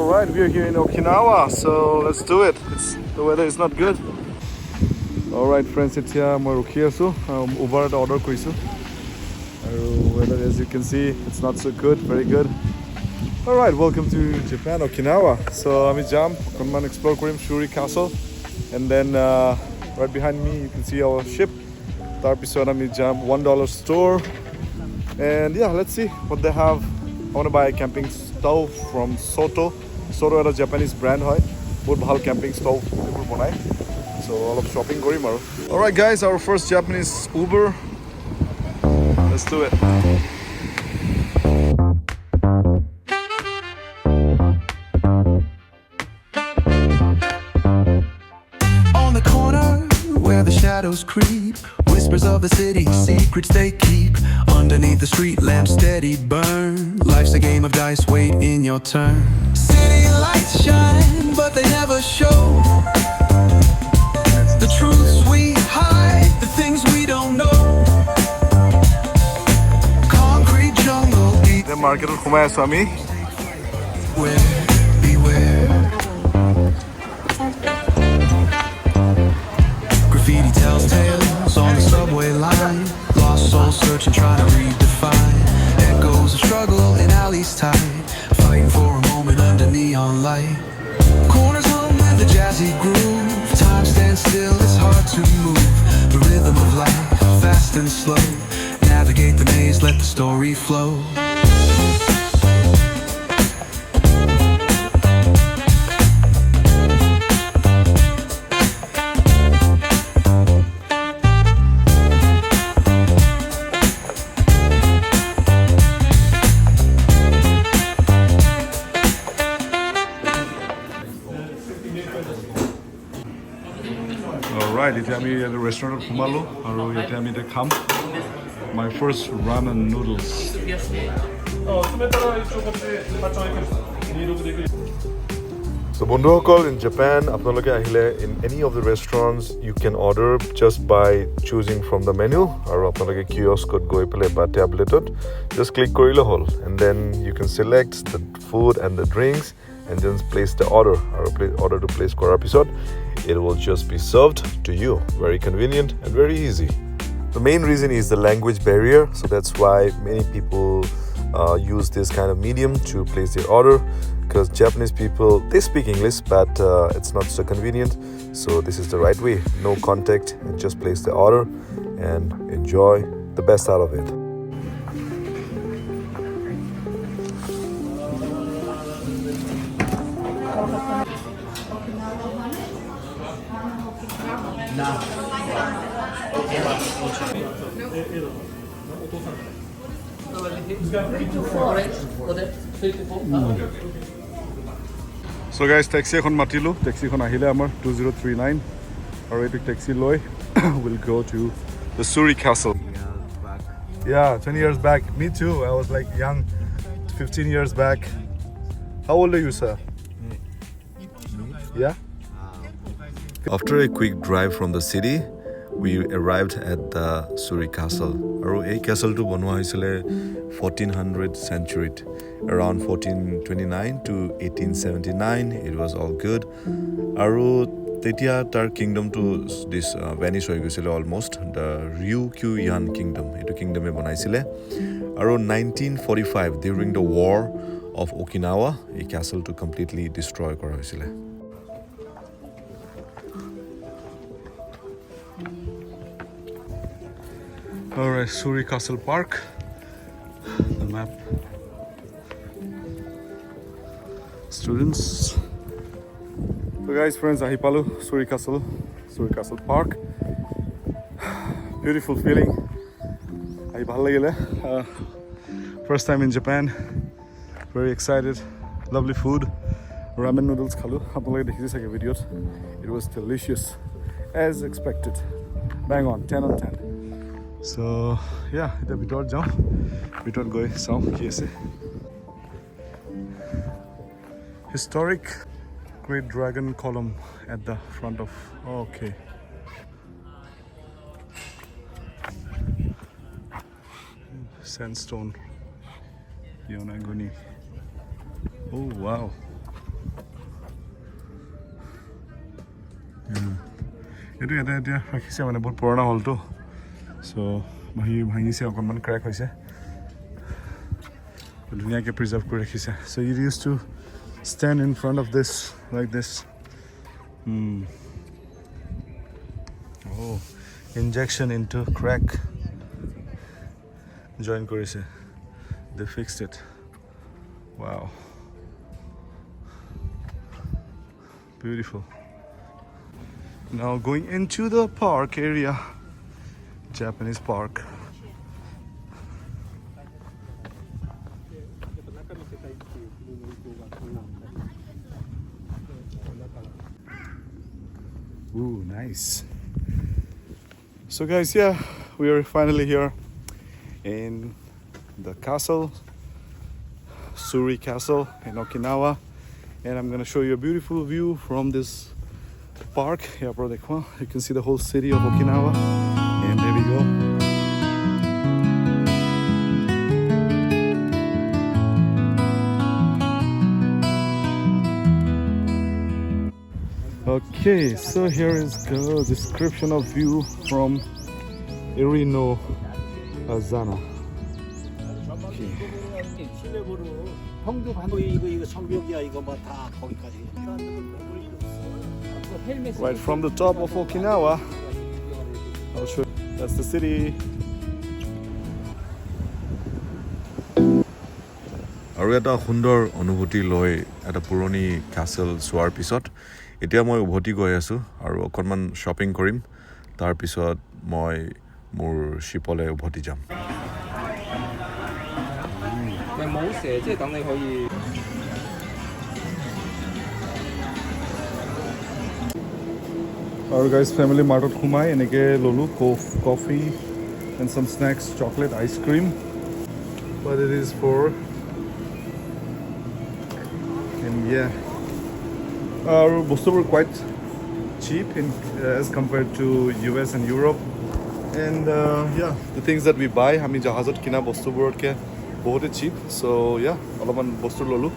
Alright, we are here in Okinawa, so let's do it. The weather is not good. Alright friends, it's here. I'm Uber order koisu. Weather, as you can see, it's not so good, very good. Alright, welcome to Japan, Okinawa. So I'm jam, Konman explore korim Shuri Castle. And then right behind me you can see our ship. Tarpisod I'm jam $1 store. And yeah, let's see what they have. I want to buy a camping stove from Soto. Soto is a Japanese brand, hoy. বহুত ভাল camping stove ever bonai. So all of shopping korim aru. All right guys, our first Japanese Uber. Let's do it. On the corner where the shadows creep, whispers of the city, secrets they keep. Underneath the street lamp steady burn. Life's a game of dice, wait in your turn. City lights shine, but they never show the truths we hide, the things we don't know. Concrete jungle eats The market of Khumaya Swami. beware. Graffiti tells tales on the subway line. Lost souls searching, trying to redefine. Echoes of struggle in alleys tight, fighting for a moment under neon light. Corners hum with the jazzy groove. Time stands still, it's hard to move. The rhythm of life, fast and slow. Navigate the maze, let the story flow. Alright, এতিয়া আমি ইয়াতে ৰেষ্টুৰেণ্টত সোমালোঁ আৰু এতিয়া আমি এতিয়া খাম my first ramen noodles. So বন্ধুসকল, in Japan, আপোনালোকে আহিলে in any of the restaurants you can order just by choosing from the menu আৰু আপোনালোকে কিয়স্কত গৈ পেলাই বা টেবলেটত just click কৰিলে হ'ল and then you can select the food and the drinks and then place the order or order to place কৰাৰ পিছত it will just be served to you. Very convenient and very easy. The main reason is the language barrier, so that's why many people use this kind of medium to place their order, because Japanese people, they speak English, but it's not so convenient. So this is the right way. No contact, and just place the order and enjoy the best out of it. So guys, taxi এখন মাতিলো, taxiখন আহিলে আমাৰ 2039 আৰু এইটো taxi লৈ we'll go to the Shuri Castle. Yeah, 20 years back. Me too. I was like young, 15 years back. How old are you, sir? Yeah? After a quick drive from the city, we arrived at the Shuri Castle. আৰু এই castle-টো বনোৱা হৈছিলে 1400 century-ত. Around 1429 to 1879, it was all good. আৰু তেতিয়া তাৰ kingdom-টো vanish হৈ গৈছিলে almost. The Ryukyuan kingdom. এইটো kingdom-এ বনাইছিলে. আৰু 1945, during the war of Okinawa, এই castle-টো completely destroy কৰা হৈছিলে. Alright, Shuri Castle Park. The map. Students. So guys, friends, ahi palu Shuri Castle Park. Beautiful feeling. Ahi bhal lagile. First time in Japan. Very excited. Lovely food. Ramen noodles khalu. Apnaloke dekhise sage videos. It was delicious as expected. Bang on, 10 on 10. So yeah, এতিয়া ভিতৰত যাওঁ, ভিতৰত গৈ চাওঁ কি আছে. Historic Great Dragon column at the front of, okay. Sandstone, Yonaguni. Oh wow, এইটো এতিয়া ৰাখিছে মানে বহুত পুৰণা হ'লতো চ' ভাঙিছে অকণমান ক্ৰেক হৈছে ধুনীয়াকৈ প্ৰিজাৰ্ভ কৰি ৰাখিছে so' it use to stand in front of this like this injection into crack join কৰিছে they fixed it wow beautiful. Now going into the park area, Japanese park. Ooh, nice. So guys, yeah, we are finally here in the castle, Shuri Castle in Okinawa. And I'm gonna show you a beautiful view from this park. You can see the whole city of Okinawa. And there we go. Okay, so here is the description of view from Irino Azana. Okay. Right from the top of Okinawa, I'll show you. That's the city. আৰু এটা সুন্দৰ অনুভূতি লৈ এটা পুৰণি castle চোৱাৰ পিছত এতিয়া মই উভতি গৈ আছোঁ আৰু অকণমান শ্বপিং কৰিম তাৰপিছত মই মোৰ শিপলৈ উভতি যাম Our guys family martot khumai eneke lolu coffee and some snacks, chocolate, ice cream, but it is for and yeah our bostu were quite cheap in as compared to US and Europe and yeah the things that we buy ami jahazot kina bostu borotke bahut cheap so yeah alaman bostu lolu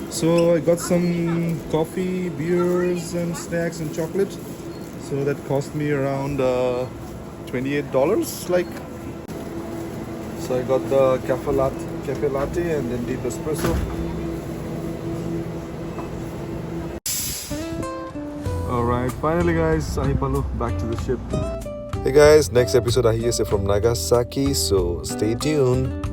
so I got some coffee, beers and snacks and chocolate. So that cost me around $28 like. So I got the cafe latte and then deep espresso. Alright, finally guys, ahipalu back to the ship. Hey guys, next episode ahi ase from Nagasaki, so stay tuned.